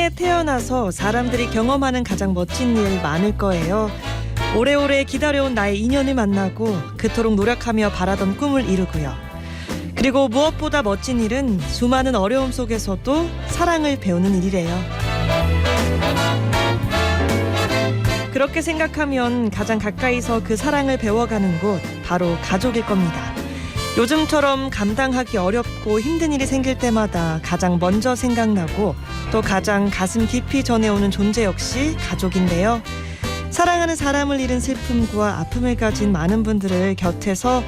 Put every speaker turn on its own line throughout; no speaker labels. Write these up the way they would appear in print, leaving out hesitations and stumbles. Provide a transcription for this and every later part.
세상에 태어나서 사람들이 경험하는 가장 멋진 일 많을 거예요. 오래오래 기다려온 나의 인연을 만나고 그토록 노력하며 바라던 꿈을 이루고요. 그리고 무엇보다 멋진 일은 수많은 어려움 속에서도 사랑을 배우는 일이래요. 그렇게 생각하면 가장 가까이서 그 사랑을 배워가는 곳 바로 가족일 겁니다. 요즘처럼 감당하기 어렵고 힘든 일이 생길 때마다 가장 먼저 생각나고 또 가장 가슴 깊이 전해오는 존재 역시 가족인데요. 사랑하는 사람을 잃은 슬픔과 아픔을 가진 많은 분들을 곁에서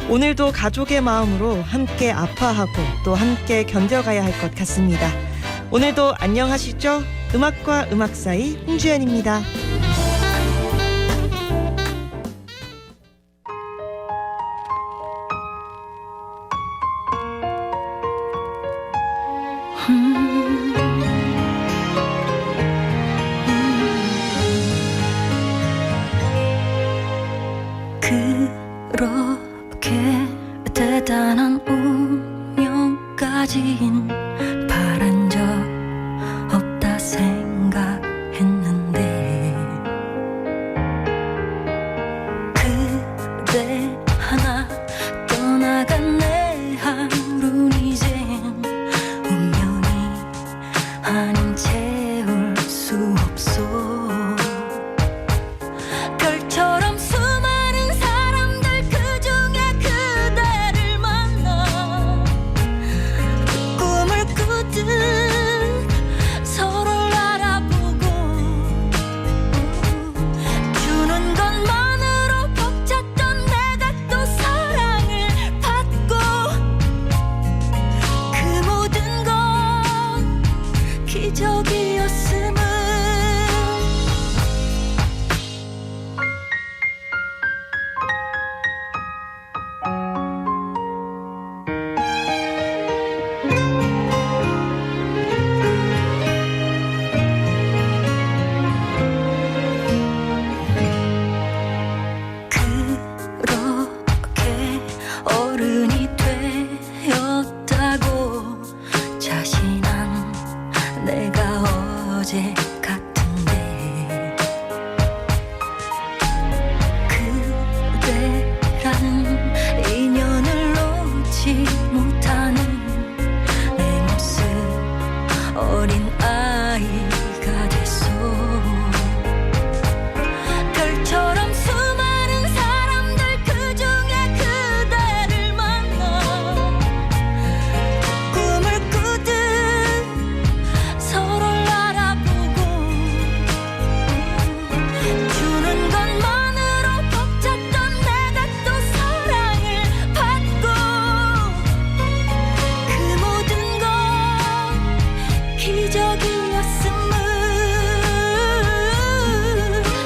오늘도 가족의 마음으로 함께 아파하고 또 함께 견뎌가야 할 것 같습니다. 오늘도 안녕하시죠? 음악과 음악 사이 홍주연입니다.
그렇게 대단한 운명까진 바란 적 없다 생각했는데 그대 하나 떠나간 내 하루는 이젠 운명이 아닌 채울 수 없어. 별처럼 수많은 사람들 그중에 그대를 만나 꿈을 꾸듯 서로를 알아보고 주는 것만으로 벅찼던 내가 또 사랑을 받고 그 모든 건 기적이었음을 그렇게 어른이 되었다고 자신한 내가 어제 같은데 그대라는 인연을 놓지 못하는 내 모습 어린 아이가 됐어. 별처럼 수많은 사람들 그중에 그대를 만나 꿈을 꾸듯 서로를 알아보고 주는 것만으로 벅찼던 내가 또 사랑을 받고 그 모든 건 기적이었음을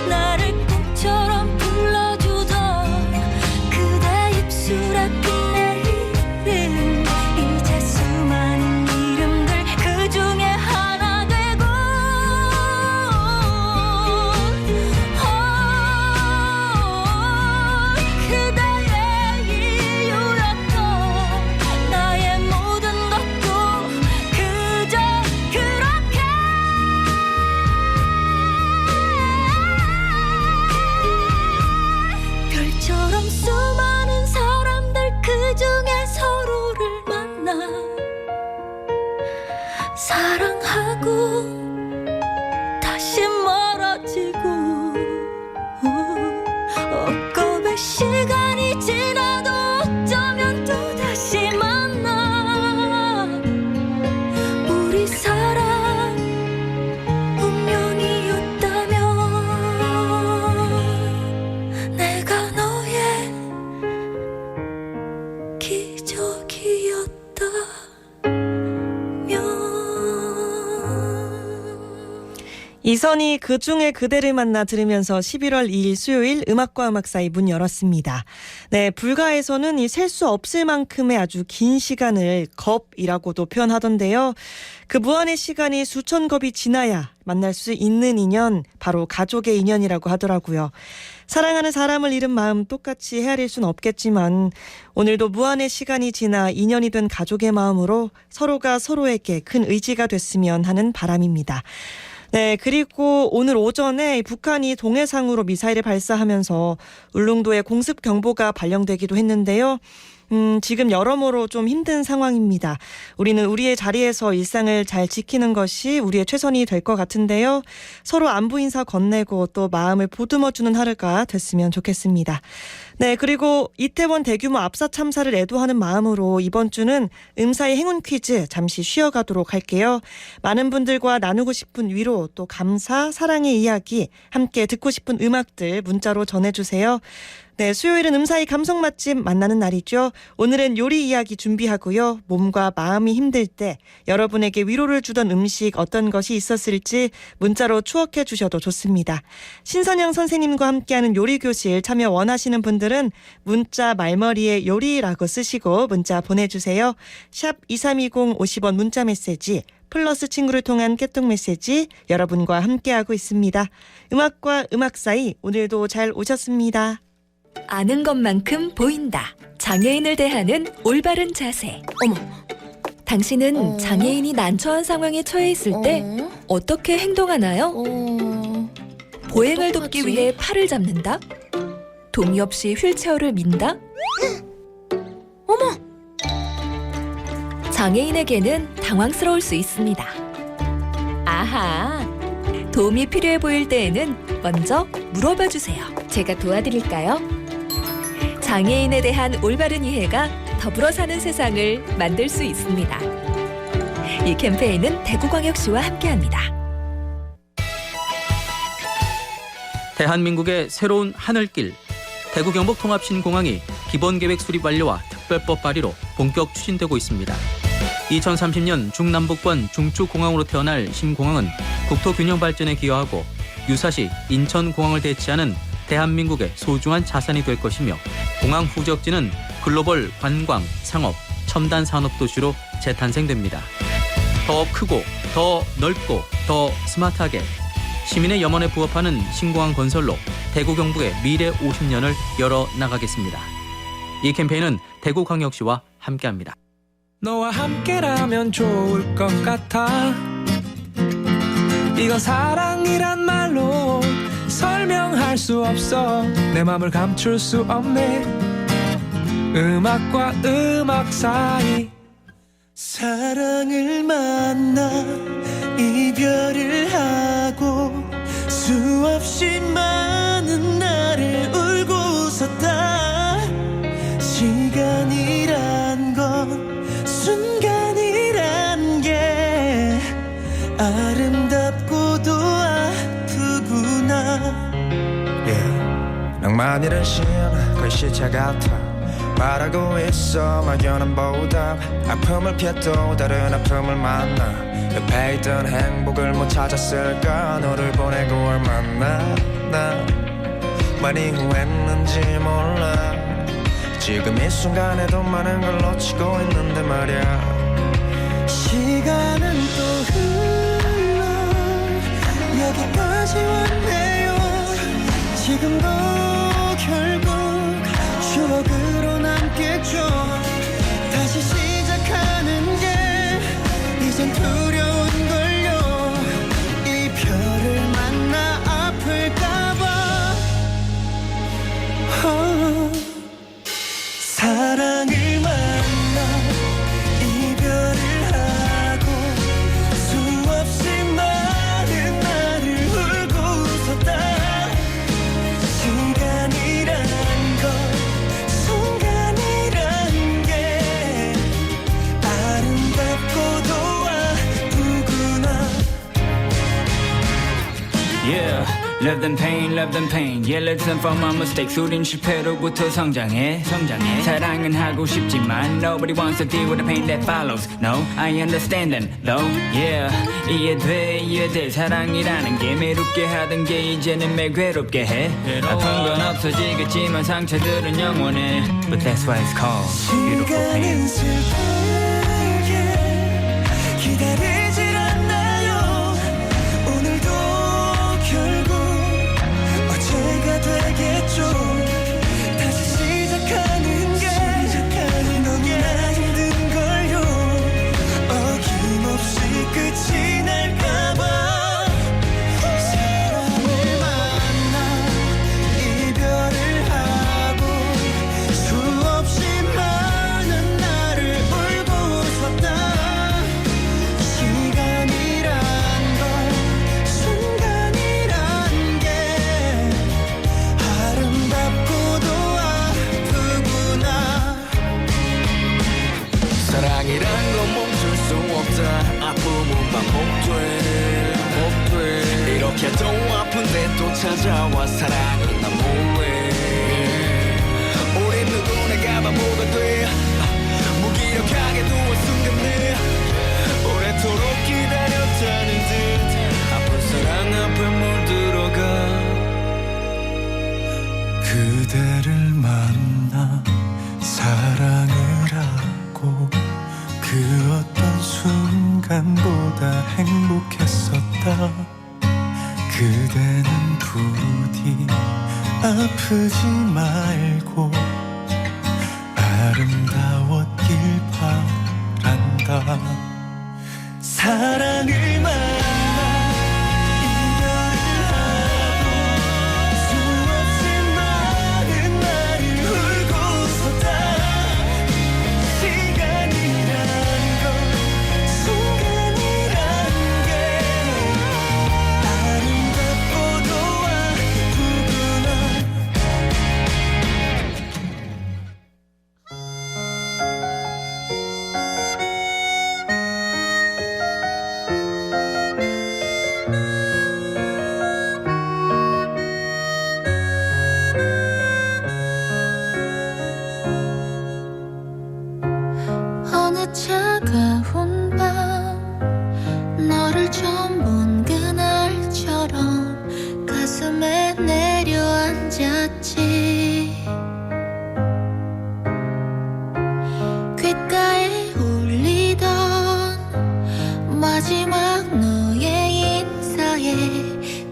나를 꽃처럼 불러주던 그대 입술에 빛내 이름 이제 수많은 이름들 그중에 하나 되고 그대의 이유였던 나의 모든 것도 그저 그렇게 별처럼 수많은 사람들 그중에 서로를 만나 사랑하고 다시 멀어지고 엊그의 시간이 지나도 어쩌면 또다시 만나 우리 사랑 운명이었다면 내가 너의 기적이었다면
이선희 그중에 그대를 만나 들으면서 11월 2일 수요일 음악과 음악 사이 문 열었습니다. 네, 불가에서는 이 셀 수 없을 만큼의 아주 긴 시간을 겁이라고도 표현하던데요. 그 무한의 시간이 수천 겁이 지나야 만날 수 있는 인연, 바로 가족의 인연이라고 하더라고요. 사랑하는 사람을 잃은 마음 똑같이 헤아릴 수는 없겠지만 오늘도 무한의 시간이 지나 인연이 된 가족의 마음으로 서로가 서로에게 큰 의지가 됐으면 하는 바람입니다. 네, 그리고 오늘 오전에 북한이 동해상으로 미사일을 발사하면서 울릉도에 공습 경보가 발령되기도 했는데요. 지금 여러모로 좀 힘든 상황입니다. 우리는 우리의 자리에서 일상을 잘 지키는 것이 우리의 최선이 될 것 같은데요. 서로 안부 인사 건네고 또 마음을 보듬어주는 하루가 됐으면 좋겠습니다. 네, 그리고 이태원 대규모 압사 참사를 애도하는 마음으로 이번 주는 음사의 행운 퀴즈 잠시 쉬어가도록 할게요. 많은 분들과 나누고 싶은 위로 또 감사, 사랑의 이야기, 함께 듣고 싶은 음악들 문자로 전해주세요. 네, 수요일은 음사의 감성 맛집 만나는 날이죠. 오늘은 요리 이야기 준비하고요. 몸과 마음이 힘들 때 여러분에게 위로를 주던 음식 어떤 것이 있었을지 문자로 추억해 주셔도 좋습니다. 신선영 선생님과 함께하는 요리교실 참여 원하시는 분들은 문자 말머리에 요리라고 쓰시고 문자 보내주세요. 샵 2320 50원 문자 메시지 플러스 친구를 통한 깨톡 메시지 여러분과 함께하고 있습니다. 음악과 음악 사이 오늘도 잘 오셨습니다.
아는 것만큼 보인다. 장애인을 대하는 올바른 자세. 어머, 당신은 장애인이 난처한 상황에 처해 있을 때 어떻게 행동하나요? 보행을 돕기 위해 팔을 잡는다? 동의 없이 휠체어를 민다? 어머! 장애인에게는 당황스러울 수 있습니다. 아하! 도움이 필요해 보일 때에는 먼저 물어봐 주세요. 제가 도와드릴까요? 장애인에 대한 올바른 이해가 더불어 사는 세상을 만들 수 있습니다. 이 캠페인은 대구광역시와 함께합니다.
대한민국의 새로운 하늘길, 대구 경북 통합신공항이 기본계획 수립 완료와 특별법 발의로 본격 추진되고 있습니다. 2030년 중남북권 중추공항으로 태어날 신공항은 국토균형 발전에 기여하고 유사시 인천공항을 대체하는 대한민국의 소중한 자산이 될 것이며 공항 후적지는 글로벌 관광, 상업, 첨단 산업 도시로 재탄생됩니다. 더 크고, 더 넓고, 더 스마트하게 시민의 염원에 부합하는 신공항 건설로 대구 경북의 미래 50년을 열어나가겠습니다. 이 캠페인은 대구광역시와 함께합니다.
너와 함께라면 좋을 것 같아. 이건 사랑이란 말로 설명할 수 없어. 내 맘을 감출 수 없네. 음악과 음악 사이
사랑을 만나 이별을 하고 수없이 많은 날을 울고 웃었다. 시간이란 건 순간이란 게 아름답고도 아프구나.
낭만이란 신 글씨체 같아. 바라고 있어 막연한 보답. 아픔을 피해도 다른 아픔을 만나. 옆에 있던 행복을 못 찾았을까. 너를 보내고 얼마나 나 많이 후회했는지 몰라. 지금 이 순간에도 많은 걸 놓치고 있는데 말야.
시간은 또 흘러 여기까지 왔네요. 지금도 결국 추억으로 남겠죠. 다시 시작하는 게 이젠 두려운걸요. 이별을 만나 아플까봐. 사랑을 만나 이별을 하고 수없이 많은 날을 울고 웃었다. 시간
Love them pain Yeah let's learn from our mistakes 우린 실패로부터 성장해 사랑은 하고 싶지만 Nobody wants to deal with the pain that follows No I understand them though Yeah 이해돼 사랑이라는 게 매롭게 하던 게 이제는 매일 괴롭게 해 아픈 건 없어지겠지만 상처들은 영원해 But that's why it's called beautiful pain
시간은 슬프게 기다리질 않나요 오늘도 결국 어제가 되겠죠 다시 시작하는 게 너무나 힘든걸요 어김없이 끝이 날까봐 사람을 만나 이별을 하고 수없이 많은 날을 울고 섰다 시간이란 걸 순간이란 게 아름답고도 아프구나
사랑이란 건 멈출 수 없다 아픔은 반복돼 이렇게 또 아픈데 또 찾아와 사랑은 난 뭐해 우린 누구나 바보가 돼 무기력하게 누워 숨겼네 오래도록 기다렸다는 듯 아픈 사랑 앞에 물들어가
그대를 만나 사랑을 하고 그 어떤 순간보다 행복했었다 그대는 부디 아프지 말고 아름다웠길 바란다 사랑을 만나 이별을 하고 수없이 많은 날을 울고 섰다 시간이란 건 순간이란 게 아름답고도 아프구나 어느 차가운 밤 너를 처음 본 그날처럼 가슴에 내려앉았지 귓가에 울리던 마지막 너의 인사에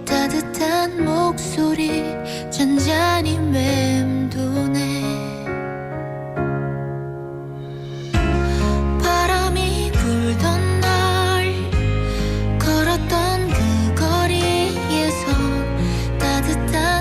따뜻한 목소리 잔잔히 맴도네 바람이 불던 날 걸었던 그 거리에서 따뜻한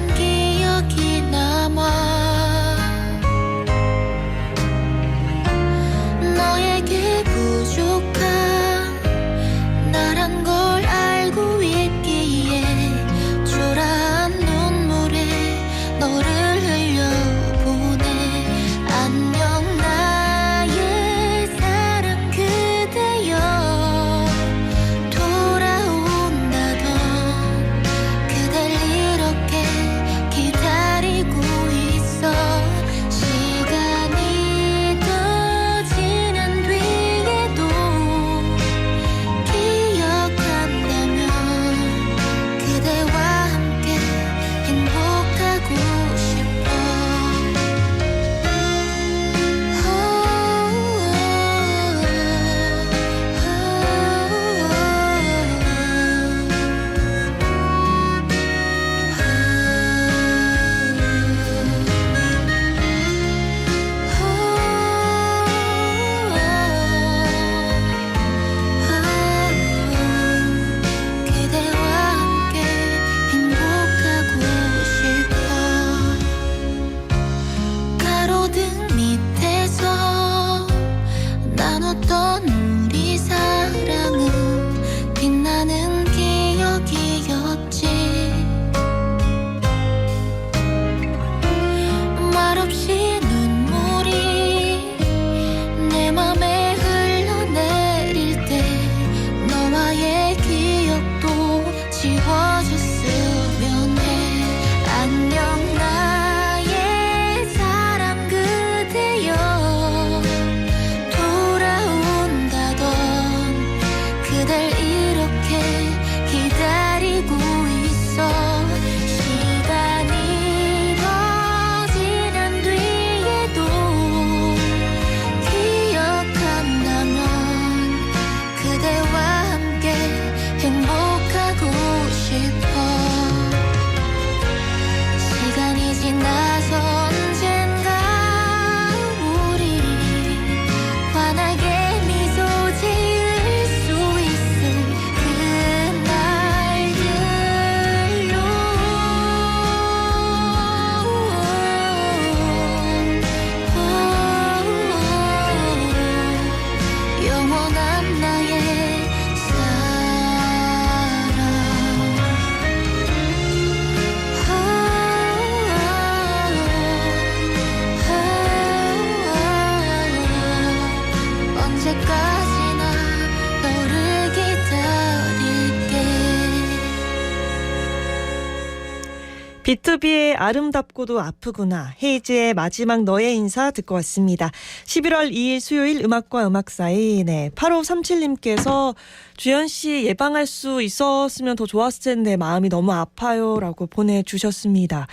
B2B의 아름답고도 아프구나, 헤이즈의 마지막 너의 인사 듣고 왔습니다. 11월 2일 수요일 음악과 음악 사이. 네, 8537님께서 주연 씨 예방할 수 있었으면 더 좋았을 텐데 마음이 너무 아파요라고 보내주셨습니다.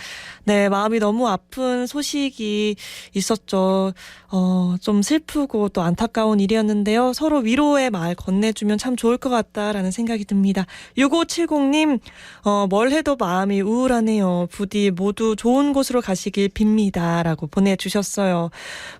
네, 마음이 너무 아픈 소식이 있었죠. 좀 슬프고 또 안타까운 일이었는데요. 서로 위로의 말 건네주면 참 좋을 것 같다라는 생각이 듭니다. 6570님, 뭘 해도 마음이 우울하네요. 부디 모두 좋은 곳으로 가시길 빕니다. 라고 보내주셨어요.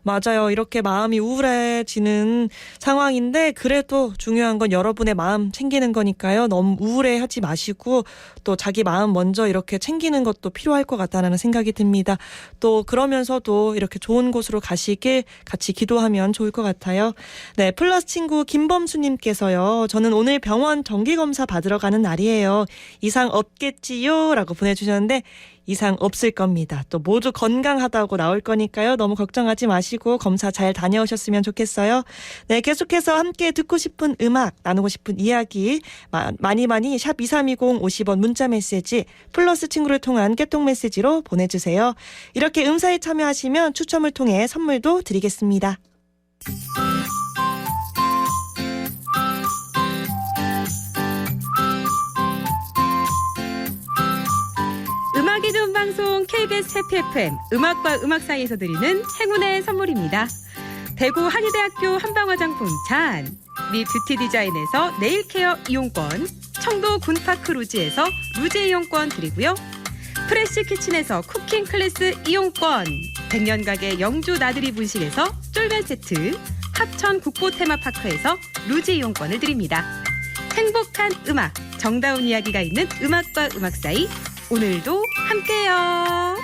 맞아요. 이렇게 마음이 우울해지는 상황인데 그래도 중요한 건 여러분의 마음 챙기는 거니까요. 너무 우울해하지 마시고 또 자기 마음 먼저 이렇게 챙기는 것도 필요할 것 같다는 생각이 듭니다. 또 그러면서도 이렇게 좋은 곳으로 가시길 같이 기도하면 좋을 것 같아요. 네, 플러스 친구 김범수님께서요. 저는 오늘 병원 정기검사 받으러 가는 날이에요. 이상 없겠지요? 라고 보내주셨는데 이상 없을 겁니다. 또 모두 건강하다고 나올 거니까요. 너무 걱정하지 마시고 검사 잘 다녀오셨으면 좋겠어요. 네, 계속해서 함께 듣고 싶은 음악, 나누고 싶은 이야기 많이 샵 2320 50원 문자 메시지 플러스 친구를 통한 깨통 메시지로 보내주세요. 이렇게 음사에 참여하시면 추첨을 통해 선물도 드리겠습니다.
음악이 좋은 방송 KBS 해피 FM 음악과 음악 사이에서 드리는 행운의 선물입니다. 대구 한의대학교 한방화장품 잔, 미 뷰티 디자인에서 네일케어 이용권, 청도 군파크 루지에서 루지 이용권 드리고요. 프레시 키친에서 쿠킹 클래스 이용권, 100년 가게 영주 나들이 분식에서 쫄면 세트, 합천 국보 테마파크에서 루지 이용권을 드립니다. 행복한 음악, 정다운 이야기가 있는 음악과 음악 사이, 오늘도 함께해요.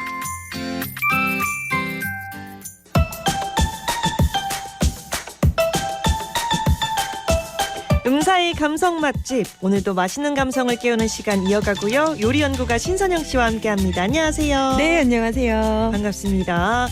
음사의 감성 맛집, 오늘도 맛있는 감성을 깨우는 시간 이어가고요. 요리 연구가 신선영 씨와 함께합니다. 안녕하세요.
네, 안녕하세요.
반갑습니다.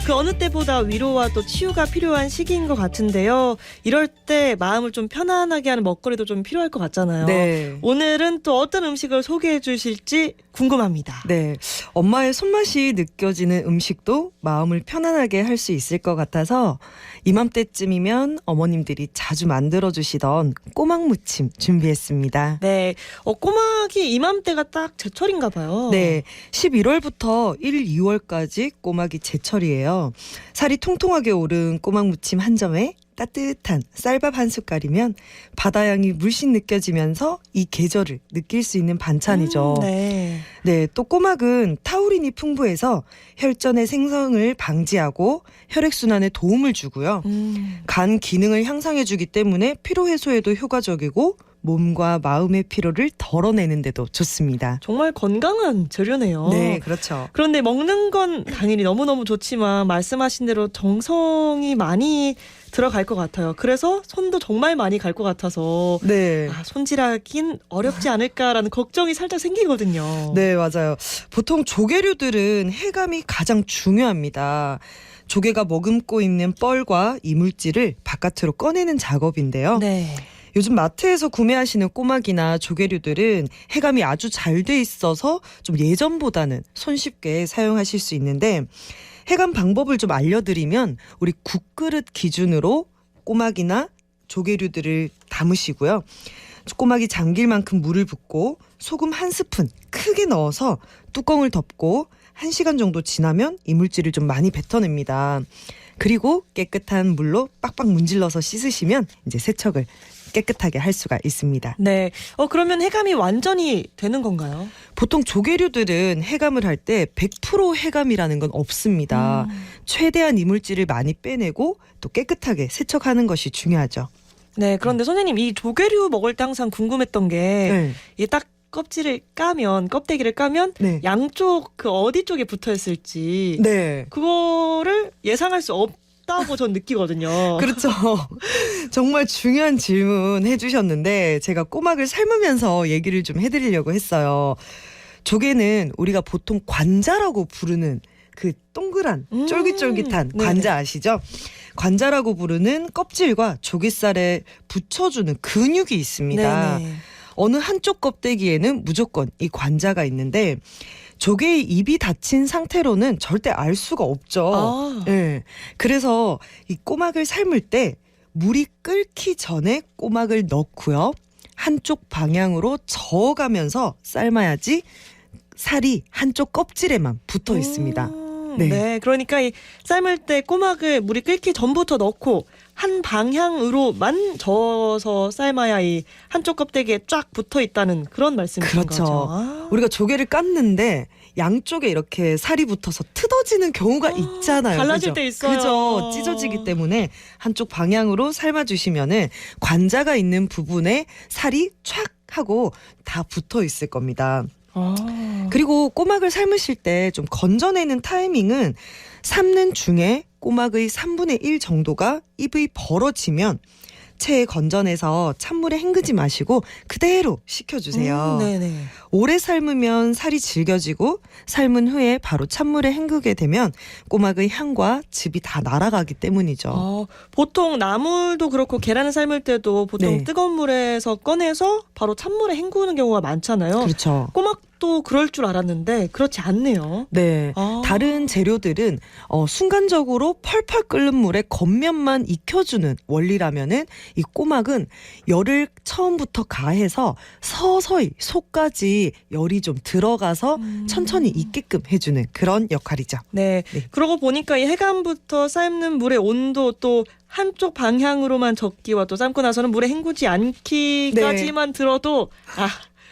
그 어느 때보다 위로와 또 치유가 필요한 시기인 것 같은데요. 이럴 때 마음을 좀 편안하게 하는 먹거리도 좀 필요할 것 같잖아요.
네.
오늘은 또 어떤 음식을 소개해 주실지 궁금합니다.
네. 엄마의 손맛이 느껴지는 음식도 마음을 편안하게 할 수 있을 것 같아서 이맘때쯤이면 어머님들이 자주 만들어주시던 꼬막 무침 준비했습니다.
네. 꼬막이 이맘때가 딱 제철인가 봐요.
네. 11월부터 1, 2월까지 꼬막이 제철이에요. 살이 통통하게 오른 꼬막 무침 한 점에 따뜻한 쌀밥 한 숟갈이면 바다향이 물씬 느껴지면서 이 계절을 느낄 수 있는 반찬이죠.
네.
네, 또 꼬막은 타우린이 풍부해서 혈전의 생성을 방지하고 혈액순환에 도움을 주고요. 간 기능을 향상해주기 때문에 피로 해소에도 효과적이고 몸과 마음의 피로를 덜어내는 데도 좋습니다.
정말 건강한 재료네요.
네, 그렇죠.
그런데 먹는 건 당연히 너무너무 좋지만 말씀하신 대로 정성이 많이 들어갈 것 같아요. 그래서 손도 정말 많이 갈 것 같아서
네.
손질하긴 어렵지 않을까라는 걱정이 살짝 생기거든요.
네, 맞아요. 보통 조개류들은 해감이 가장 중요합니다. 조개가 머금고 있는 뻘과 이물질을 바깥으로 꺼내는 작업인데요.
네.
요즘 마트에서 구매하시는 꼬막이나 조개류들은 해감이 아주 잘 돼 있어서 좀 예전보다는 손쉽게 사용하실 수 있는데 해감 방법을 좀 알려드리면 우리 국그릇 기준으로 꼬막이나 조개류들을 담으시고요. 꼬막이 잠길 만큼 물을 붓고 소금 한 스푼 크게 넣어서 뚜껑을 덮고 1시간 정도 지나면 이물질을 좀 많이 뱉어냅니다. 그리고 깨끗한 물로 빡빡 문질러서 씻으시면 이제 세척을 깨끗하게 할 수가 있습니다.
네. 그러면 해감이 완전히 되는 건가요?
보통 조개류들은 해감을 할 때 100% 해감이라는 건 없습니다. 최대한 이물질을 많이 빼내고 또 깨끗하게 세척하는 것이 중요하죠.
네. 그런데 선생님, 이 조개류 먹을 때 항상 궁금했던 게 이게 딱 껍질을 까면, 껍데기를 까면
네.
양쪽 그 어디 쪽에 붙어 있을지
네.
그거를 예상할 수 없다고 전 느끼거든요.
그렇죠. 정말 중요한 질문 해주셨는데 제가 꼬막을 삶으면서 얘기를 좀 해드리려고 했어요. 조개는 우리가 보통 관자라고 부르는 그 동그란 쫄깃쫄깃한
네네.
관자 아시죠? 관자라고 부르는 껍질과 조갯살에 붙여주는 근육이 있습니다.
네네.
어느 한쪽 껍데기에는 무조건 이 관자가 있는데 조개의 입이 닫힌 상태로는 절대 알 수가 없죠.
아.
예. 그래서 이 꼬막을 삶을 때 물이 끓기 전에 꼬막을 넣고요. 한쪽 방향으로 저어가면서 삶아야지 살이 한쪽 껍질에만 붙어 있습니다.
네.
네.
그러니까 이 삶을 때 꼬막을 물이 끓기 전부터 넣고 한 방향으로만 저어서 삶아야 이 한쪽 껍데기에 쫙 붙어 있다는 그런 말씀이신
그렇죠.
거죠. 아.
우리가 조개를 깠는데 양쪽에 이렇게 살이 붙어서 뜯어지는 경우가 있잖아요.
갈라질
그죠?
때 있어요.
그죠. 찢어지기 때문에 한쪽 방향으로 삶아주시면은 관자가 있는 부분에 살이 촥 하고 다 붙어 있을 겁니다. 그리고 꼬막을 삶으실 때 좀 건져내는 타이밍은 삶는 중에 꼬막의 3분의 1 정도가 입이 벌어지면 체에 건져내서 찬물에 헹구지 마시고 그대로 식혀주세요.
네네.
오래 삶으면 살이 질겨지고 삶은 후에 바로 찬물에 헹구게 되면 꼬막의 향과 즙이 다 날아가기 때문이죠.
보통 나물도 그렇고 계란을 삶을 때도 보통
네.
뜨거운 물에서 꺼내서 바로 찬물에 헹구는 경우가 많잖아요.
그렇죠.
꼬막도 그럴 줄 알았는데 그렇지 않네요.
네.
아.
다른 재료들은 순간적으로 펄펄 끓는 물에 겉면만 익혀주는 원리라면은 이 꼬막은 열을 처음부터 가해서 서서히 속까지 열이 좀 들어가서 천천히 익게끔 해주는 그런 역할이죠.
네.
네.
그러고 보니까 이 해감부터 삶는 물의 온도 또 한쪽 방향으로만 적기와 또 삶고 나서는 물에 헹구지 않기까지만 들어도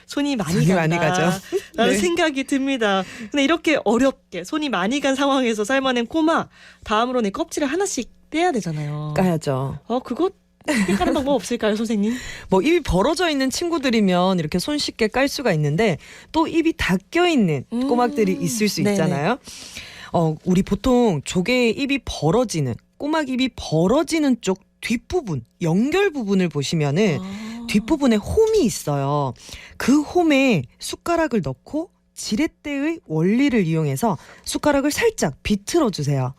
손이 많이
손이
간다.
많이 가죠.
라는
네.
생각이 듭니다. 근데 이렇게 어렵게 손이 많이 간 상황에서 삶아낸 꼬막 다음으로는 껍질을 하나씩 떼야 되잖아요.
까야죠.
그거 쉽게 까는 방법 없을까요, 선생님?
뭐 입이 벌어져 있는 친구들이면 이렇게 손쉽게 깔 수가 있는데 또 입이 닫혀 있는 꼬막들이 있을 수
네네.
있잖아요. 우리 보통 조개의 입이 벌어지는 꼬막 입이 벌어지는 쪽 뒷부분 연결 부분을 보시면은 뒷부분에 홈이 있어요. 그 홈에 숟가락을 넣고 지렛대의 원리를 이용해서 숟가락을 살짝 비틀어 주세요.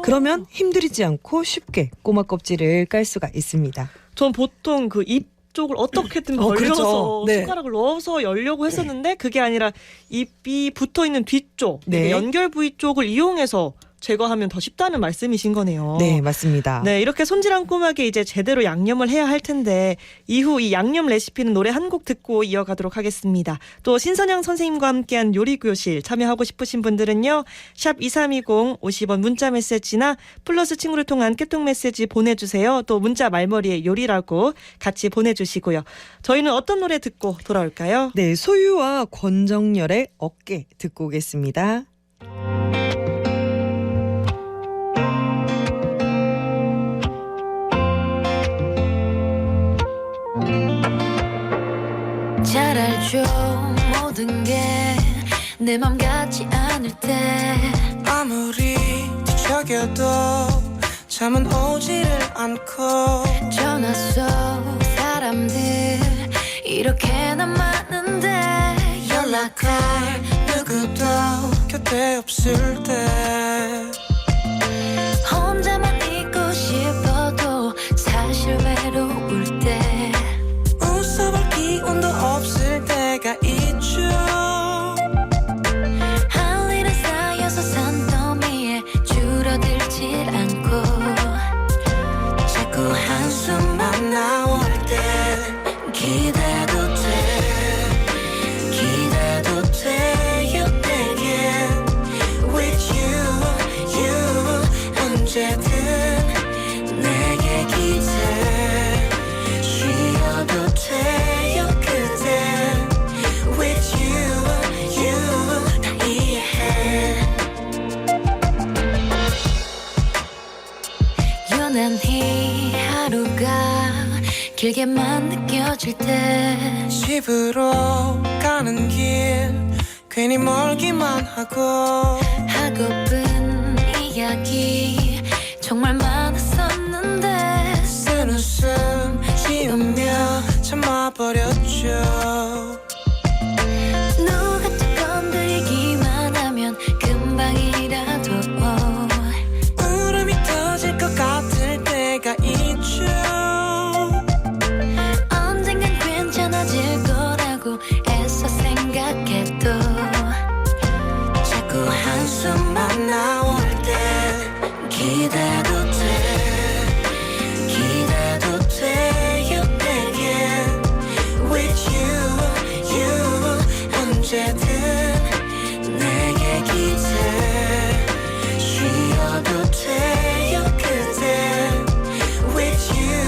그러면 힘들이지 않고 쉽게 꼬막 껍질을 깔 수가 있습니다.
전 보통 그 입 쪽을 어떻게든
그렇죠.
벌려서
네.
숟가락을 넣어서 열려고 했었는데 그게 아니라 입이 붙어있는 뒤쪽
네.
연결 부위 쪽을 이용해서 제거하면 더 쉽다는 말씀이신 거네요.
네, 맞습니다.
네, 이렇게 손질한 꼬막에 이제 제대로 양념을 해야 할 텐데 이후 이 양념 레시피는 노래 한 곡 듣고 이어가도록 하겠습니다. 또 신선영 선생님과 함께한 요리교실 참여하고 싶으신 분들은요. 샵 2320 50원 문자 메시지나 플러스 친구를 통한 깨톡 메시지 보내주세요. 또 문자 말머리에 요리라고 같이 보내주시고요. 저희는 어떤 노래 듣고 돌아올까요?
네, 소유와 권정열의 어깨 듣고 오겠습니다.
잘 알죠 모든 게 내 맘 같지 않을 때
아무리 뒤척여도 잠은 오지를 않고
전화 속 사람들 이렇게나 많은데
연락할 누구도 곁에 없을 때
혼자만 있고 싶어도 사실 외로울 때
웃어볼 기운도 없을 때가 있죠.
할 일은 쌓여서 산더미에 줄어들질 않고
자꾸 한숨만 나올 때 기대도 돼요 내게 With you 언제든 내게 기대 쉬어도 돼요 그대 With you 다 이해해
유난히 하루가 길게만 느껴질 때
집으로 가는 길 괜히 멀기만 하고
하고픈 이야기 정말 많았었는데
쓴 웃음 지우며 참아버렸죠.
누가 또 건드리기만 하면 금방이라도
울음이 터질 것 같을 때가 있죠.
언젠간 괜찮아질 거라고 애써 생각해도
한숨만 나올 때 기대도 돼 기대도 돼 you 내게 with you 언제든 내게 기대 쉬어도 돼요 그대 with you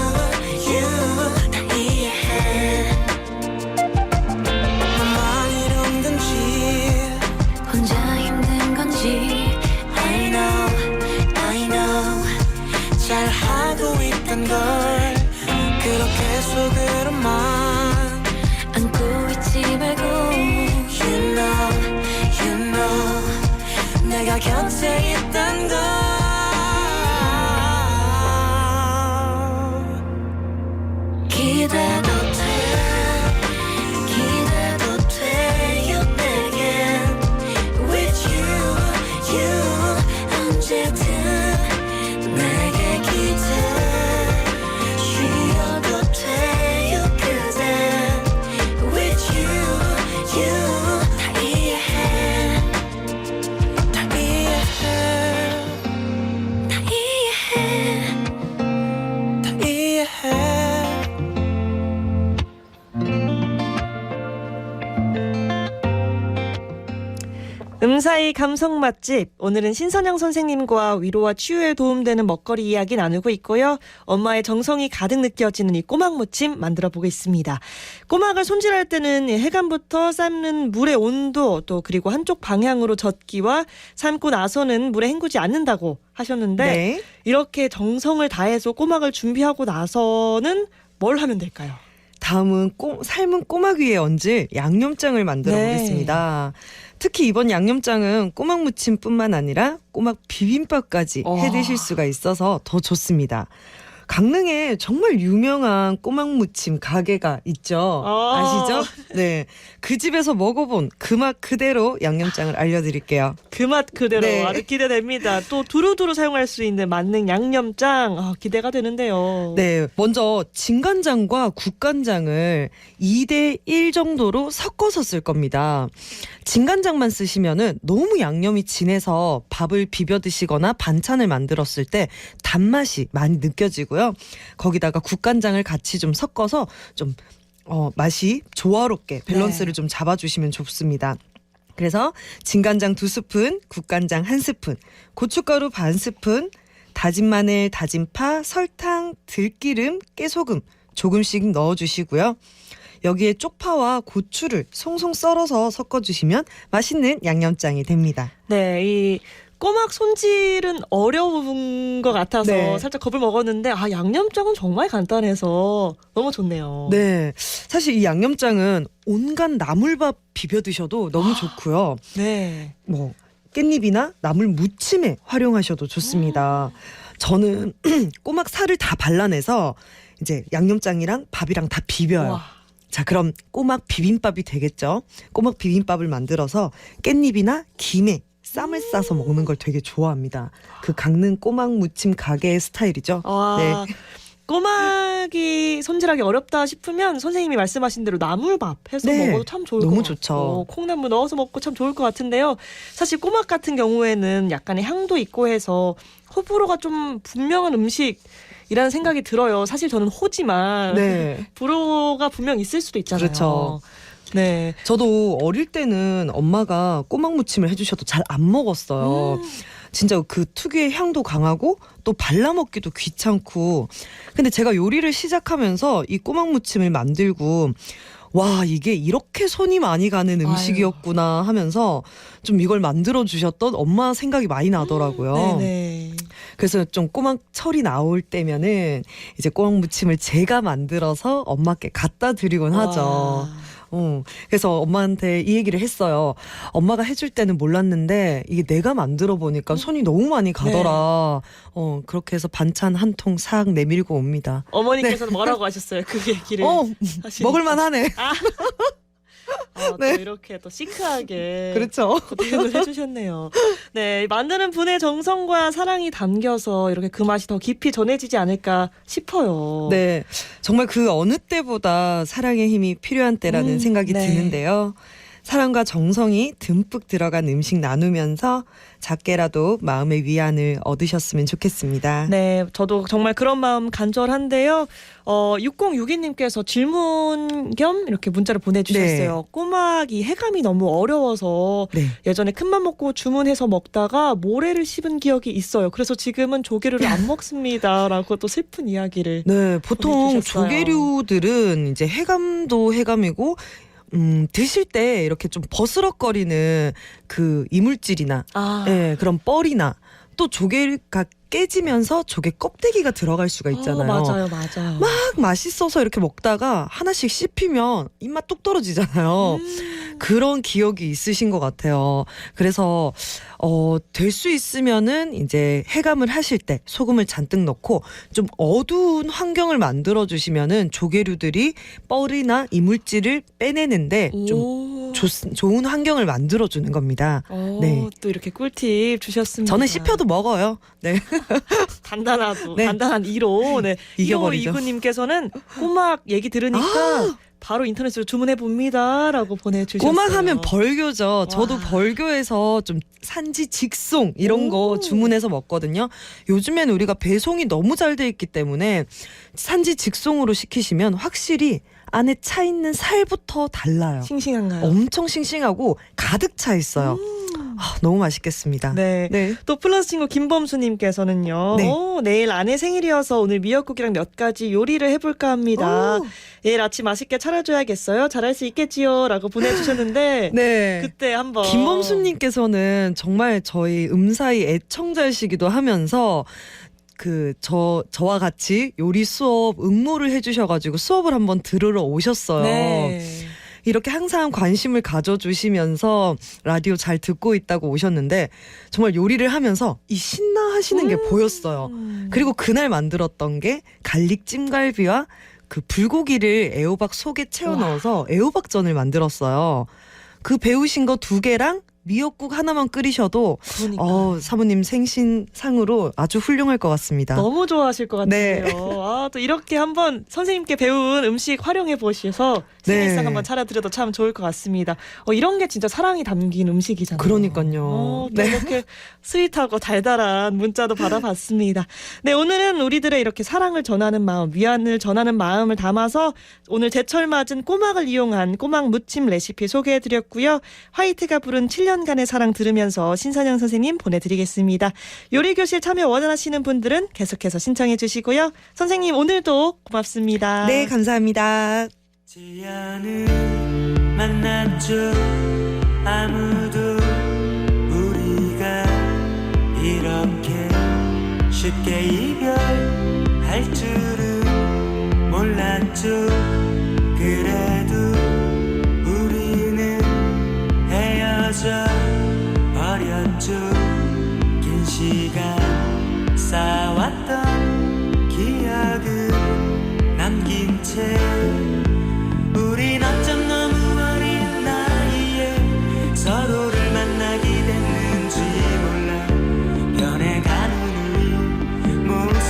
다 이해해 나만 이런 건지 혼자 힘든 건지 I know 잘하고 있단 걸 그렇게 속으로만 안고 있지 말고 You know 내가 곁에 있단 걸 기대도 돼 기대도 돼요 내게 with you 언제든 내게 기대 쉬어도 돼요 그대 with you 다 이해해 다 이해해 다 이해해 다 이해해
음사이 감성 맛집. 오늘은 신선영 선생님과 위로와 치유에 도움되는 먹거리 이야기 나누고 있고요. 엄마의 정성이 가득 느껴지는 이 꼬막 무침 만들어 보겠습니다. 꼬막을 손질할 때는 해감부터 삶는 물의 온도 또 그리고 한쪽 방향으로 젓기와 삶고 나서는 물에 헹구지 않는다고 하셨는데
네.
이렇게 정성을 다해서 꼬막을 준비하고 나서는 뭘 하면 될까요?
다음은 삶은 꼬막 위에 얹을 양념장을 만들어
네.
보겠습니다. 특히 이번 양념장은 꼬막 무침뿐만 아니라 꼬막 비빔밥까지 해 드실 수가 있어서 더 좋습니다. 강릉에 정말 유명한 꼬막 무침 가게가 있죠. 아시죠? 네. 그 집에서 먹어본 그 맛 그대로 양념장을 알려드릴게요.
그 맛 그대로
네.
아주 기대됩니다. 또 두루두루 사용할 수 있는 만능 양념장 기대가 되는데요.
네. 먼저 진간장과 국간장을 2대1 정도로 섞어서 쓸 겁니다. 진간장만 쓰시면은 너무 양념이 진해서 밥을 비벼 드시거나 반찬을 만들었을 때 단맛이 많이 느껴지고요. 거기다가 국간장을 같이 좀 섞어서 좀 맛이 조화롭게 밸런스를 좀 잡아주시면 좋습니다. 그래서 진간장 2스푼, 국간장 1스푼, 고춧가루 반 스푼, 다진 마늘, 다진 파, 설탕, 들기름, 깨소금 조금씩 넣어주시고요. 여기에 쪽파와 고추를 송송 썰어서 섞어주시면 맛있는 양념장이 됩니다.
네, 이 꼬막 손질은 어려운 것 같아서
네.
살짝 겁을 먹었는데 양념장은 정말 간단해서 너무 좋네요.
네, 사실 이 양념장은 온갖 나물밥 비벼 드셔도 너무 좋고요.
네.
뭐 깻잎이나 나물 무침에 활용하셔도 좋습니다. 저는 꼬막 살을 다 발라내서 이제 양념장이랑 밥이랑 다 비벼요.
와.
자, 그럼 꼬막 비빔밥이 되겠죠. 꼬막 비빔밥을 만들어서 깻잎이나 김에 쌈을 싸서 먹는 걸 되게 좋아합니다. 그 강릉 꼬막 무침 가게의 스타일이죠.
와,
네.
꼬막이 손질하기 어렵다 싶으면 선생님이 말씀하신 대로 나물밥 해서
네,
먹어도 참 좋을 것
너무
같고
좋죠.
콩나물 넣어서 먹고 참 좋을 것 같은데요. 사실 꼬막 같은 경우에는 약간의 향도 있고 해서 호불호가 좀 분명한 음식이라는 생각이 들어요. 사실 저는 호지만
네.
불호가 분명 있을 수도 있잖아요.
그렇죠.
네.
저도 어릴 때는 엄마가 꼬막 무침을 해주셔도 잘 안 먹었어요. 진짜 그 특유의 향도 강하고 또 발라먹기도 귀찮고. 근데 제가 요리를 시작하면서 이 꼬막 무침을 만들고 와, 이게 이렇게 손이 많이 가는 음식이었구나 하면서 좀 이걸 만들어주셨던 엄마 생각이 많이 나더라고요.
네네.
그래서 좀 꼬막 철이 나올 때면은 이제 꼬막 무침을 제가 만들어서 엄마께 갖다 드리곤 하죠.
와.
그래서 엄마한테 이 얘기를 했어요. 엄마가 해줄 때는 몰랐는데 이게 내가 만들어 보니까 손이 너무 많이 가더라. 그렇게 해서 반찬 한 통 싹 내밀고 옵니다.
어머니께서는 뭐라고 하셨어요? 그 얘기를 하시니까.
먹을만하네. 네.
또 이렇게 또 시크하게
그렇죠.
대응을 해주셨네요. 네, 만드는 분의 정성과 사랑이 담겨서 이렇게 그 맛이 더 깊이 전해지지 않을까 싶어요.
네, 정말 그 어느 때보다 사랑의 힘이 필요한 때라는 생각이
네.
드는데요. 사랑과 정성이 듬뿍 들어간 음식 나누면서 작게라도 마음의 위안을 얻으셨으면 좋겠습니다.
네, 저도 정말 그런 마음 간절한데요. 6062님께서 질문 겸 이렇게 문자를 보내주셨어요.
네.
꼬막이 해감이 너무 어려워서
네.
예전에 큰맘 먹고 주문해서 먹다가 모래를 씹은 기억이 있어요. 그래서 지금은 조개류를 안 먹습니다라고 또 슬픈 이야기를.
네, 보통
보내주셨어요.
조개류들은 이제 해감도 해감이고 드실 때 이렇게 좀 버스럭거리는 그 이물질이나 예, 그런 뻘이나 또 조개가 깨지면서 조개 껍데기가 들어갈 수가 있잖아요.
맞아요.
막 맛있어서 이렇게 먹다가 하나씩 씹히면 입맛 뚝 떨어지잖아요. 그런 기억이 있으신 것 같아요. 그래서 될 수 있으면은 이제 해감을 하실 때 소금을 잔뜩 넣고 좀 어두운 환경을 만들어 주시면은 조개류들이 뻘이나 이물질을 빼내는데 좀 좋은 환경을 만들어 주는 겁니다. 네.
또 이렇게 꿀팁 주셨습니다.
저는 씹혀도 먹어요. 네.
단단하고
네.
단단한 2호. 네.
이겨버리죠.
2529님께서는 꼬막 얘기 들으니까 바로 인터넷으로 주문해 봅니다라고 보내주셨어요.
꼬막 하면 벌교죠. 저도
와.
벌교에서 좀 산지 직송 이런 거 주문해서 먹거든요. 요즘엔 우리가 배송이 너무 잘 돼 있기 때문에 산지 직송으로 시키시면 확실히 안에 차 있는 살부터 달라요.
싱싱한가요?
엄청 싱싱하고 가득 차 있어요. 너무 맛있겠습니다.
네.
네.
또 플러스 친구 김범수님께서는요.
네.
내일 아내 생일이어서 오늘 미역국이랑 몇 가지 요리를 해볼까 합니다. 내일 아침 맛있게 차려줘야겠어요. 잘할 수 있겠지요. 라고 보내주셨는데
네.
그때 한번
김범수님께서는 정말 저희 음사이 애청자이시기도 하면서 저와 같이 요리 수업 응모를 해주셔가지고 수업을 한번 들으러 오셨어요.
네.
이렇게 항상 관심을 가져주시면서 라디오 잘 듣고 있다고 오셨는데 정말 요리를 하면서 이 신나 하시는 게 보였어요. 그리고 그날 만들었던 게 갈릭 찜갈비와 그 불고기를 애호박 속에 채워 넣어서 애호박전을 만들었어요. 그 배우신 거 2개랑 미역국 하나만 끓이셔도
그러니까.
사모님 생신상으로 아주 훌륭할 것 같습니다.
너무 좋아하실 것 같은데요.
네.
또 이렇게 한번 선생님께 배운 음식 활용해 보셔서 생일상
네.
한번 차려드려도 참 좋을 것 같습니다. 이런 게 진짜 사랑이 담긴 음식이잖아요.
그러니까요.
또
네.
이렇게 스윗하고 달달한 문자도 받아봤습니다. 네, 오늘은 우리들의 이렇게 사랑을 전하는 마음, 위안을 전하는 마음을 담아서 오늘 제철 맞은 꼬막을 이용한 꼬막 무침 레시피 소개해드렸고요. 화이트가 부른 7년간의 사랑 들으면서 신선영 선생님 보내드리겠습니다. 요리교실 참여 원하시는 분들은 계속해서 신청해 주시고요. 선생님 오늘도 고맙습니다.
네, 감사합니다.
지연을 만났죠. 아무도 우리가 이렇게 쉽게 이별할 줄은 몰랐죠. 그래도 우리는 헤어져 버렸죠. 긴 시간 쌓아왔던 기억을 남긴 채 우린 어쩜 너무 어린 나이에 서로를 만나게 됐는지 몰라. 변해가는 우리 모습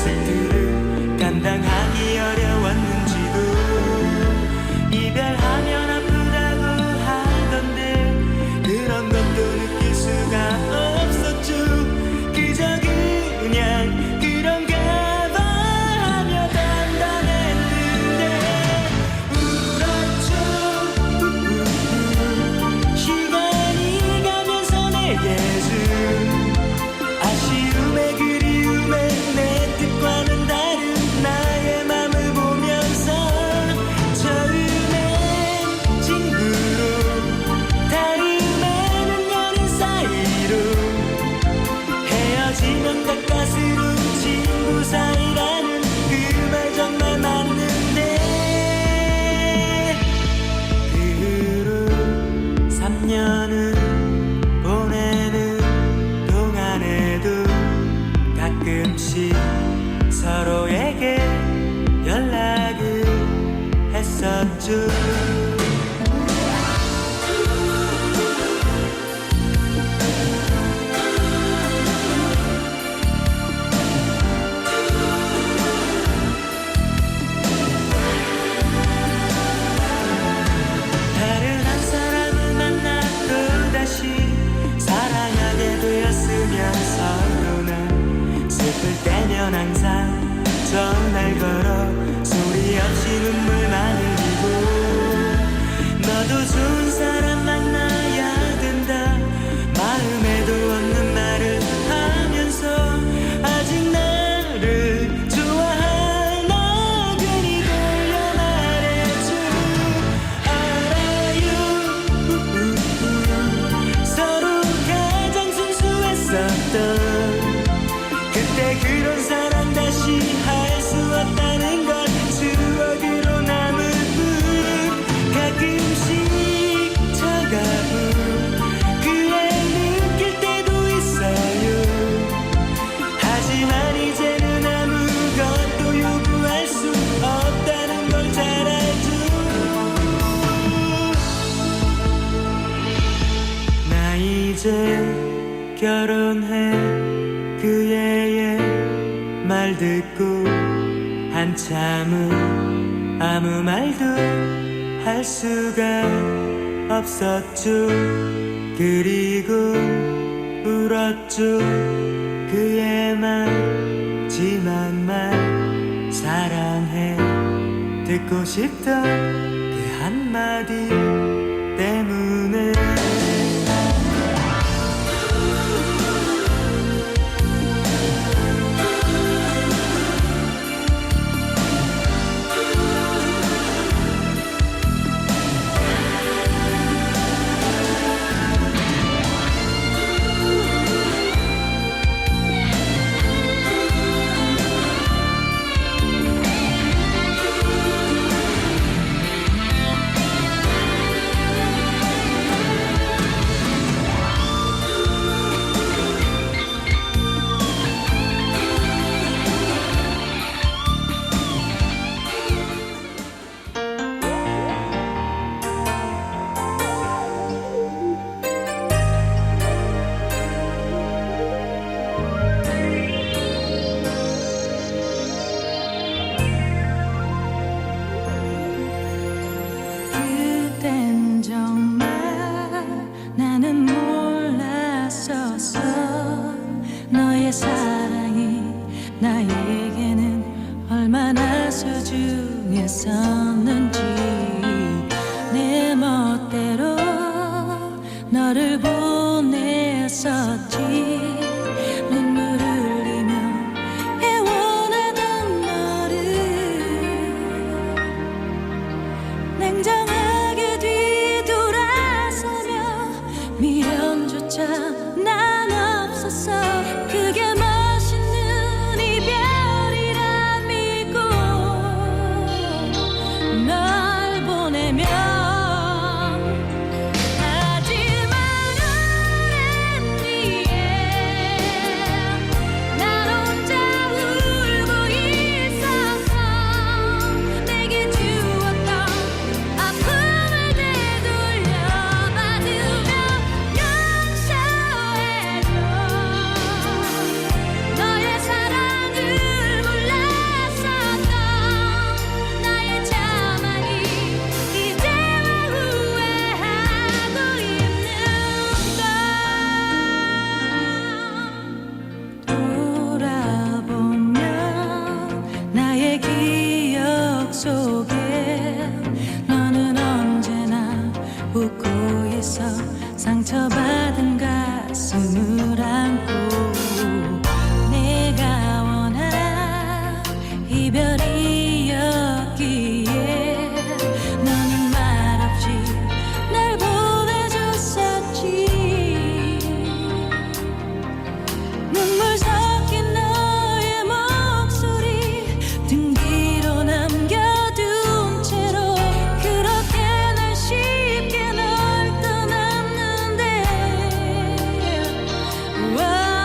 결혼해 그애의 말 듣고 한참은 아무 말도 할 수가 없었죠. 그리고 울었죠. 그의 마지막 말 사랑해 듣고 싶던 그 한마디 때문에
그땐 정말 나는 몰랐었어. 너의 사랑이 나에게는 얼마나 소중했었는지. 내 멋대로 너를 보냈었지. 눈물 흘리며 애원하던 너를 냉정하게 뒤돌아서며 미련조차 난 없었어. 그게 멋있는 이별이라 믿고 널 보내면 하지만 오랜 뒤에 난 혼자 울고 있었어. 내게 주었던 아픔을 되돌려 받으며 용서해줘. 너의 사랑을 몰랐었던 나의 자만이 이제와 후회하고 있는가. 돌아보면 나의 기억 속에 너는 언제나 웃고 있어. 상처받은 가슴을 안고 내가 원한 이별이었기에 너는 말없이 날 보내줬었지. 눈물 섞인 너의 목소리 등 뒤로 남겨둔 채로 그렇게 날 쉽게 널 떠났는데. 와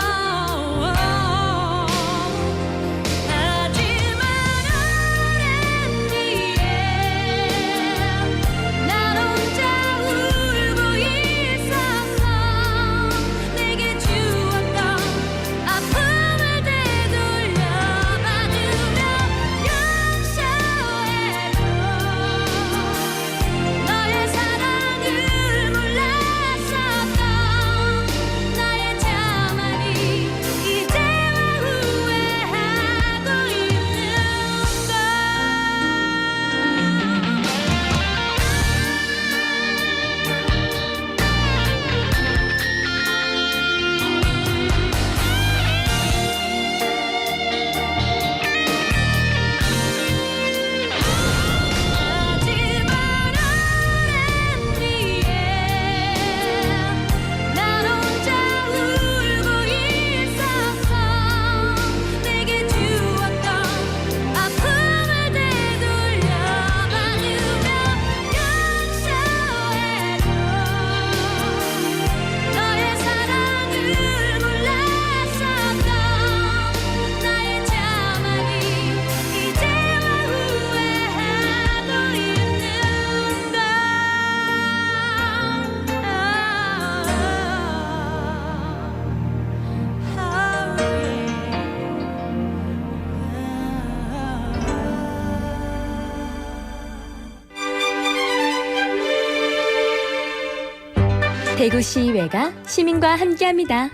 대구시의회가 시민과 함께합니다.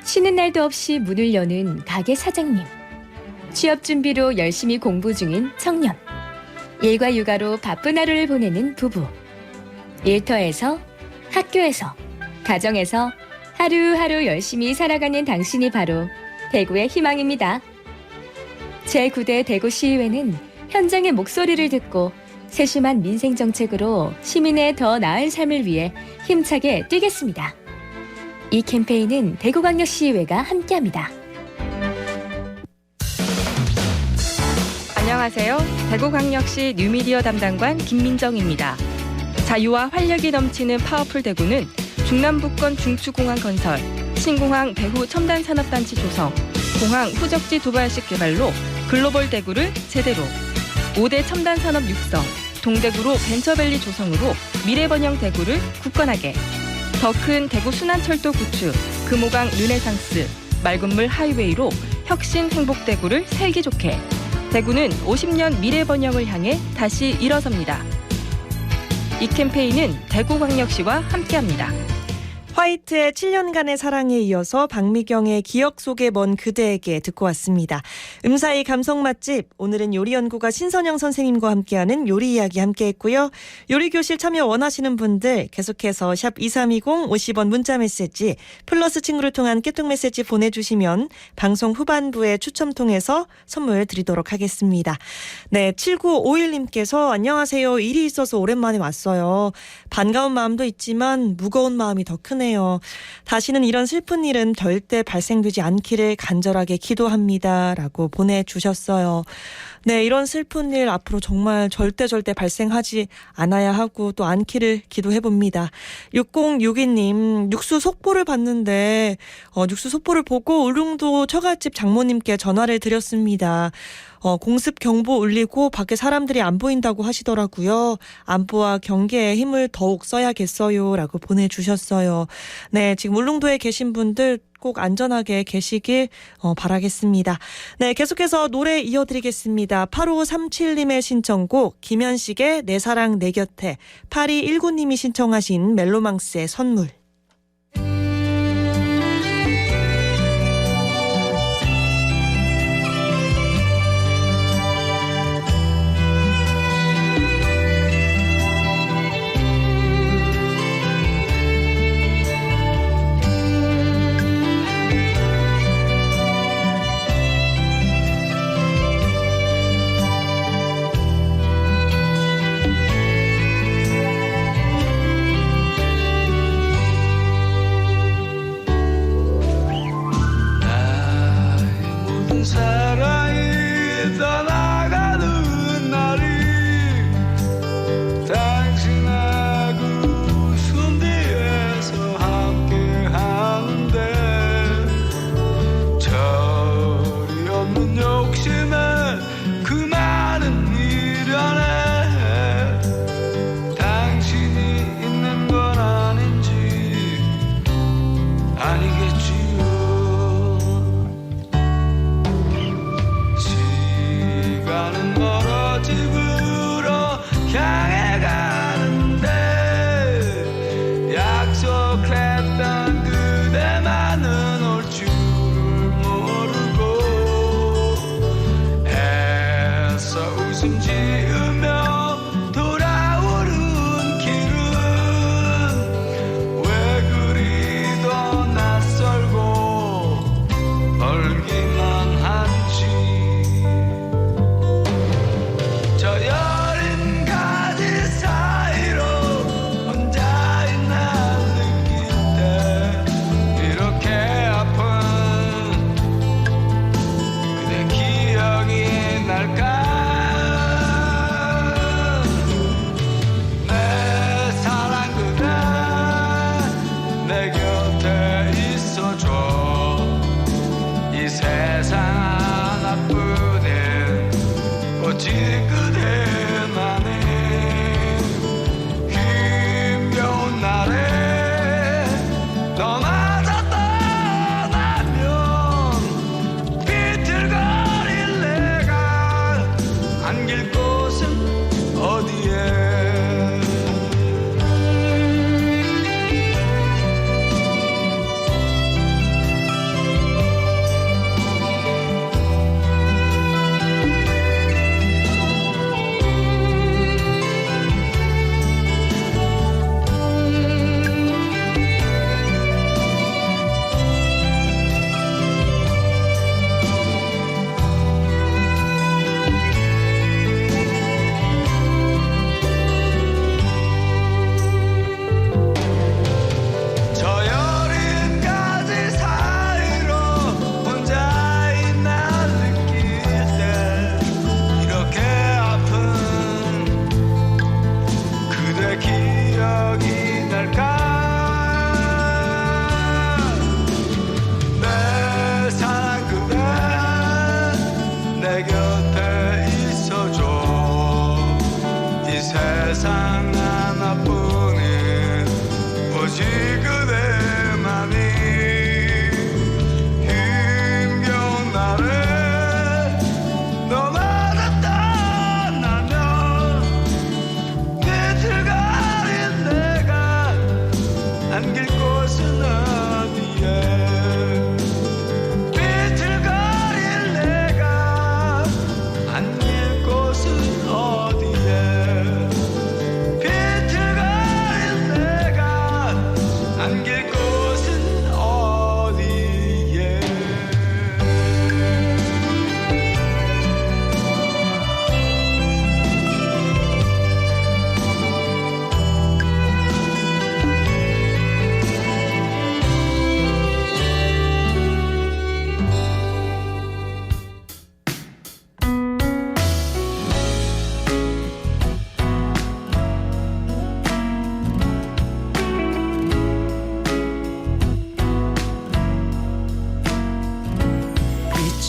쉬는 날도 없이 문을 여는 가게 사장님, 취업 준비로 열심히 공부 중인 청년, 일과 육아로 바쁜 하루를 보내는 부부, 일터에서, 학교에서, 가정에서 하루하루 열심히 살아가는 당신이 바로 대구의 희망입니다. 제9대 대구시의회는 현장의 목소리를 듣고 세심한 민생정책으로 시민의 더 나은 삶을 위해 힘차게 뛰겠습니다. 이 캠페인은 대구광역시의회가 함께합니다.
안녕하세요. 대구광역시 뉴미디어 담당관 김민정입니다. 자유와 활력이 넘치는 파워풀 대구는 중남부권 중추공항 건설, 신공항 배후 첨단산업단지 조성, 공항 후적지 도발식 개발로 글로벌 대구를 제대로, 5대 첨단산업 육성, 동대구로 벤처밸리 조성으로 미래번영 대구를 굳건하게, 더 큰 대구 순환철도 구축, 금호강 르네상스, 맑은물 하이웨이로 혁신 행복대구를 살기 좋게, 대구는 50년 미래번영을 향해 다시 일어섭니다. 이 캠페인은 대구광역시와 함께합니다.
화이트의 7년간의 사랑에 이어서 박미경의 기억 속에 먼 그대에게 듣고 왔습니다. 음사이 감성 맛집, 오늘은 요리연구가 신선영 선생님과 함께하는 요리 이야기 함께했고요. 요리교실 참여 원하시는 분들 계속해서 샵 2320 50원 문자메시지 플러스 친구를 통한 깨톡메시지 보내주시면 방송 후반부에 추첨 통해서 선물 드리도록 하겠습니다. 네, 7951님께서 안녕하세요. 일이 있어서 오랜만에 왔어요. 반가운 마음도 있지만 무거운 마음이 더 크네요. 다시는 이런 슬픈 일은 절대 발생되지 않기를 간절하게 기도합니다. 라고 보내주셨어요. 네, 이런 슬픈 일 앞으로 정말 절대 발생하지 않아야 하고 또 않기를 기도해봅니다. 6062님, 육수 속보를 봤는데 육수 속보를 보고 울릉도 처갓집 장모님께 전화를 드렸습니다. 공습 경보 울리고 밖에 사람들이 안 보인다고 하시더라고요. 안보와 경계에 힘을 더욱 써야겠어요. 라고 보내주셨어요. 네, 지금 울릉도에 계신 분들 꼭 안전하게 계시길 바라겠습니다. 네, 계속해서 노래 이어드리겠습니다. 8537님의 신청곡 김현식의 내 사랑 내 곁에, 8219님이 신청하신 멜로망스의 선물.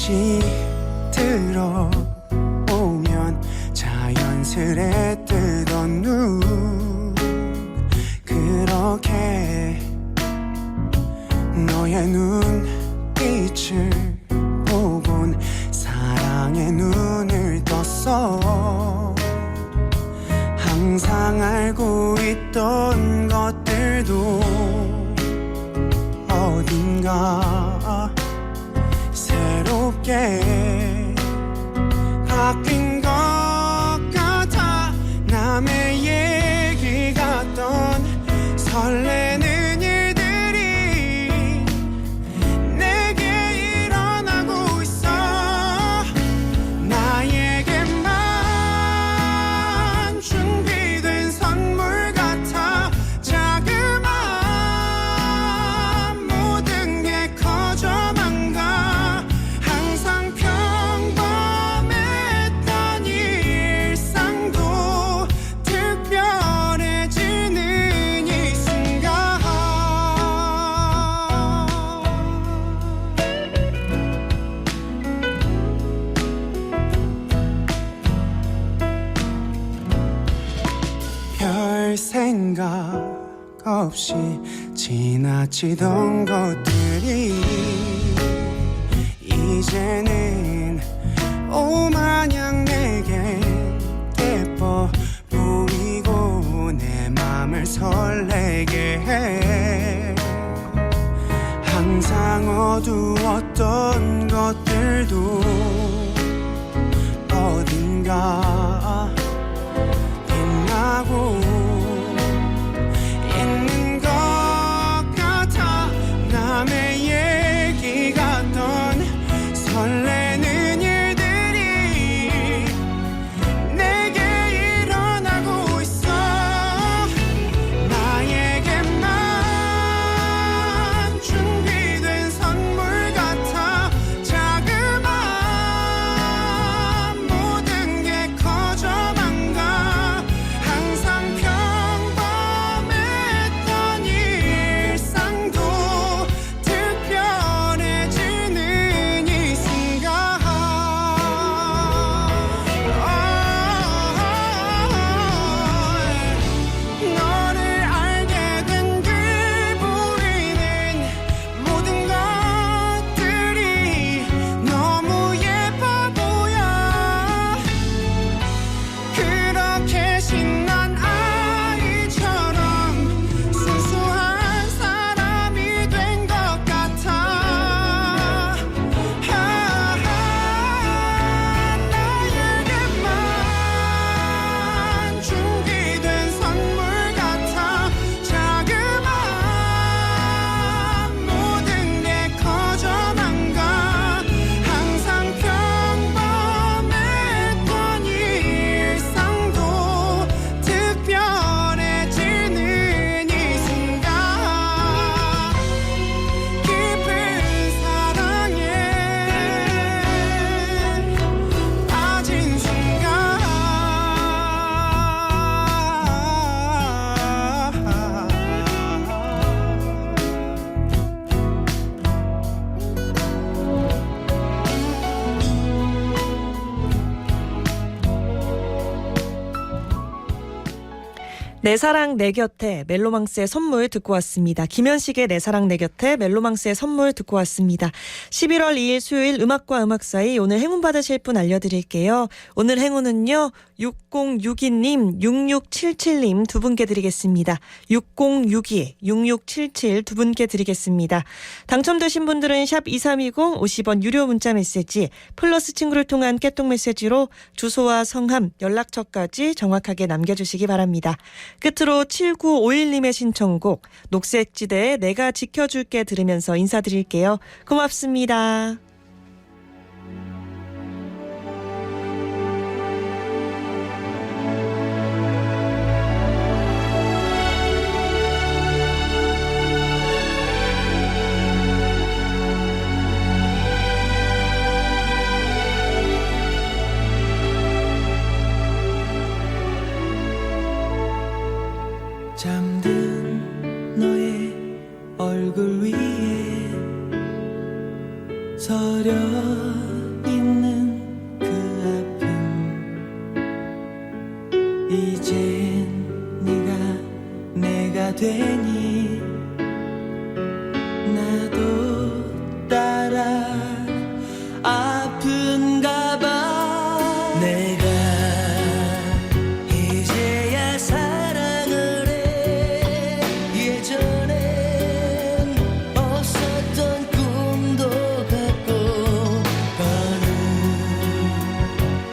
다시 들어오면 자연스레 뜨던 눈 그렇게 너의 눈빛을 보곤 사랑의 눈을 떴어. 항상 알고 있던 것들도 어딘가 새롭게 바뀐 것 같아. 남의 얘기 같던 설레는 일들이 내게 일어나고 있어. 나에게만 준비된 선물 같아. 자그마한 모든 게 커져만 가. 항상 평범했던 일상도 특별해지는 이 순간. 별 생각 없이 지나치던 것들이 이제는 오마냥 내게 예뻐 보이고 내 맘을 설레게 해. 항상 어두웠던 것들도 어딘가 빛나고 있는 것 같아. 남의 얘기 같던 설레는 일들이 내게 일어나고 있어. 나에게만 준비된 선물 같아. 자그마한 모든 게 커져만 가. 항상 평범했던 일상도 특별해지는 이 순간. 너를 알게 된 뒤 보이는 모든 것들이 너무 예뻐 보여. 그렇게 신난 아이처럼 순수한 사람이 된 것 같아. 나에게만 준비된 선물 같아. 자그마한 모든 게 커져만 가. 항상 평범했던 일상도 특별해지는 이 순간. 깊은 사랑에 빠진 순간.
내 사랑 내 곁에 멜로망스의 선물 듣고 왔습니다. 김현식의 내 사랑 내 곁에 멜로망스의 선물 듣고 왔습니다. 11월 2일 수요일 음악과 음악 사이 오늘 행운 받으실 분 알려드릴게요. 오늘 행운은요. 6062님, 6677님 두 분께 드리겠습니다. 6062, 6677 두 분께 드리겠습니다. 당첨되신 분들은 샵 2320 50원 유료 문자 메시지 플러스 친구를 통한 깨톡 메시지로 주소와 성함, 연락처까지 정확하게 남겨주시기 바랍니다. 끝으로 7951님의 신청곡 녹색지대의 내가 지켜줄게 들으면서 인사드릴게요. 고맙습니다.
잠든 너의 얼굴 위에 서려 때가 되니 나도 따라 아픈가 봐. 내가 이제야 사랑을 해. 예전엔 없었던 꿈도 갖고 너는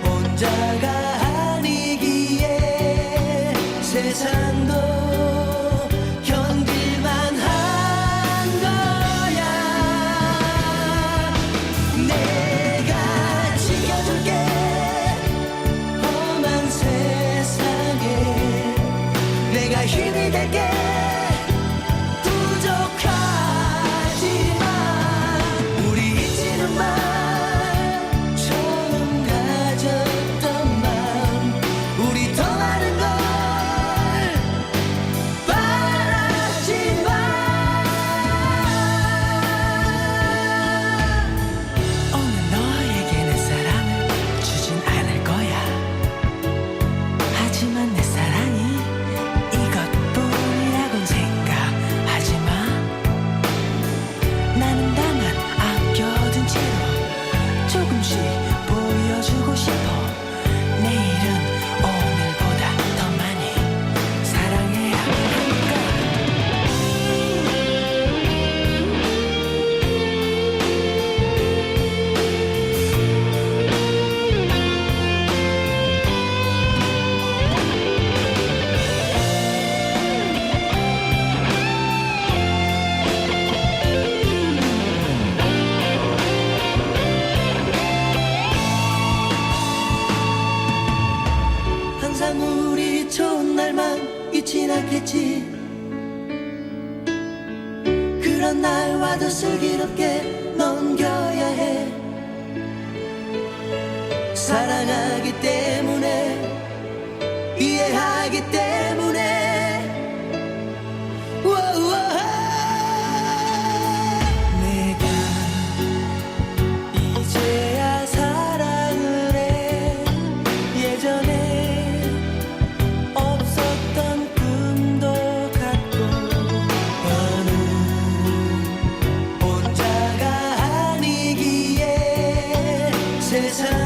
혼자가 아니기에 세상도 견딜만 한 거야. 내가 지켜줄게. 험한 세상에 내가 힘이 될게. 부족하지만 우리 잊지는 마. 처음 가졌던 마음 우리 더 많은 걸 바라지만 오늘 너에게 내 사랑을 주진 않을 거야. 하지만 내 사랑이 이것뿐이라곤 생각하지 마. 나는 다만 아껴둔 채로 조금씩 보여주고 싶어. 내일은 오늘보다 더 많이 사랑해야 하니까. 항상 우리 좋은 날만 있진 않겠지. 그런 날와도 슬기롭게 넘겨야 해. 사랑하기 때문에 이해하기 때문에 우와. 내가 이제야 사랑을 해. 예전에 없었던 꿈도 갖고 너는 혼자가 아니기에 세상